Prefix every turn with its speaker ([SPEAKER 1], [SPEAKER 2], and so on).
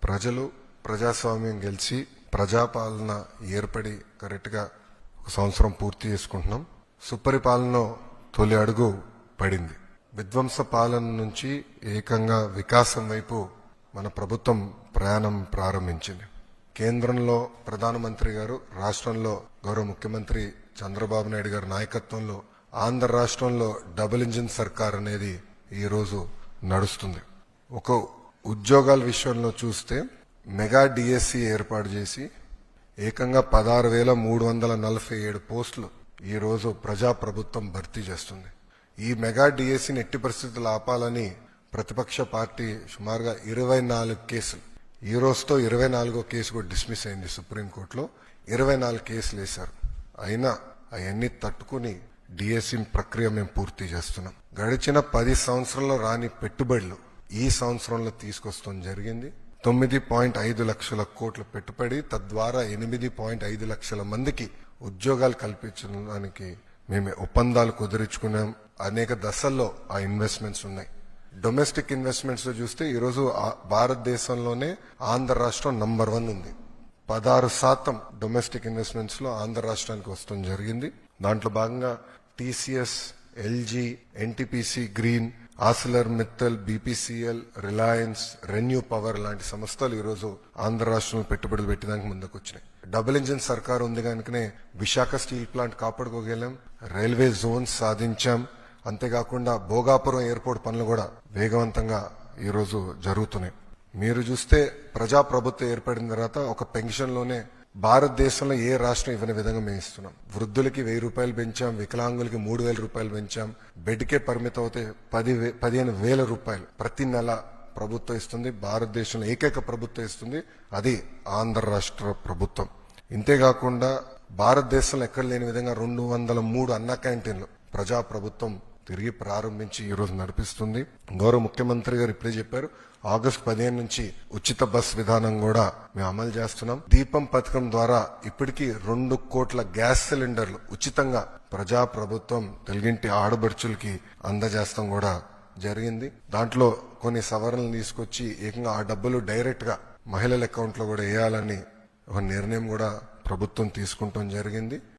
[SPEAKER 1] ప్రజలు ప్రజాస్వామ్యం గెలిచి ప్రజాపాలన ఏర్పడి కరెక్ట్గా ఒక సంవత్సరం పూర్తి చేసుకుంటున్నాం. సుపరిపాలన తొలి అడుగు పడింది. విధ్వంస పాలన నుంచి ఏకంగా వికాసం వైపు మన ప్రభుత్వం ప్రయాణం ప్రారంభించింది. కేంద్రంలో ప్రధానమంత్రి గారు, రాష్ట్రంలో గౌరవ ముఖ్యమంత్రి చంద్రబాబు నాయుడు గారి నాయకత్వంలో ఆంధ్ర రాష్ట్రంలో డబుల్ ఇంజిన్ సర్కార్ అనేది ఈ రోజు నడుస్తుంది. ఒక ఉద్యోగాల విషయంలో చూస్తే మెగా డిఎస్సి ఏర్పాటు చేసి ఏకంగా 16,347 పోస్టులు ఈ రోజు ప్రజాప్రభుత్వం భర్తీ చేస్తుంది. ఈ మెగా డిఎస్సిని ఎట్టి పరిస్థితులు ఆపాలని ప్రతిపక్ష పార్టీ సుమారుగా 24 కేసులు, ఈ రోజుతో 24వ కేసు కూడా డిస్మిస్ అయింది సుప్రీంకోర్టులో. 24 కేసులు వేశారు. అయినా అవన్నీ తట్టుకుని డిఎస్సి ప్రక్రియ మేము పూర్తి చేస్తున్నాం. గడిచిన 10 సంవత్సరాల్లో రాని పెట్టుబడులు ఈ సంవత్సరంలో తీసుకొస్తాం జరిగింది. 9.5 లక్షల కోట్ల పెట్టుబడి, తద్వారా 8.5 లక్షల మందికి ఉద్యోగాలు కల్పించడానికి మేము ఒప్పందాలు కుదుర్చుకున్నాం. అనేక దశల్లో ఆ ఇన్వెస్ట్మెంట్స్ ఉన్నాయి. డొమెస్టిక్ ఇన్వెస్ట్మెంట్స్ లో చూస్తే ఈరోజు భారతదేశంలోనే ఆంధ్ర రాష్ట్రం నంబర్ 1 ఉంది. 16% డొమెస్టిక్ ఇన్వెస్ట్మెంట్స్ లో ఆంధ్ర రాష్ట్రానికి వస్తుంది జరిగింది. దాంట్లో భాగంగా TCS, LG, NTPC green, ఆసిలర్ Mittal, BPCL, Reliance, renew power లాంటి సంస్థలు ఈరోజు ఆంధ్ర రాష్ట్రంలో పెట్టుబడులు పెట్టడానికి ముందుకు వచ్చినాయి. డబుల్ ఇంజిన్ సర్కార్ ఉంది కనుకనే విశాఖ స్టీల్ ప్లాంట్ కాపాడుకోగలం, రైల్వే జోన్స్ సాధించాం. అంతేకాకుండా భోగాపురం ఎయిర్పోర్ట్ పనులు కూడా వేగవంతంగా ఈరోజు జరుగుతున్నాయి. మీరు చూస్తే ప్రజాప్రభుత్వం ఏర్పడిన తర్వాత ఒక పెన్షన్ లోనే భారతదేశంలో ఏ రాష్ట్రం ఇవ్వని విధంగా మేము ఇస్తున్నాం. వృద్ధులకి 1000 రూపాయలు పెంచాం, వికలాంగులకి 3000 రూపాయలు పెంచాం. బెడ్కే పరిమితం అవుతే 15,000 రూపాయలు ప్రతి నెల ప్రభుత్వం ఇస్తుంది. భారతదేశంలో ఏకైక ప్రభుత్వం ఇస్తుంది, అది ఆంధ్ర రాష్ట్ర ప్రభుత్వం. ఇంతేకాకుండా భారతదేశంలో ఎక్కడ లేని విధంగా 203 అన్న క్యాంటీన్లు ప్రజాప్రభుత్వం తిరిగి ప్రారంభించి ఈ రోజు నడిపిస్తుంది. గౌరవ ముఖ్యమంత్రి గారు ఇప్పుడే చెప్పారు, ఆగస్టు 15 నుంచి ఉచిత బస్ విధానం కూడా మేము అమలు చేస్తున్నాం. దీపం పథకం ద్వారా ఇప్పటికీ 2 కోట్ల గ్యాస్ సిలిండర్లు ఉచితంగా ప్రజాప్రభుత్వం తెలుగింటి ఆడబడుచులకి అందజేస్తాం కూడా జరిగింది. దాంట్లో కొన్ని సవరణలు తీసుకొచ్చి ఏకంగా ఆ డబ్బులు డైరెక్ట్ గా మహిళల అకౌంట్ లో కూడా వేయాలని ఒక నిర్ణయం కూడా ప్రభుత్వం తీసుకుంటాం జరిగింది.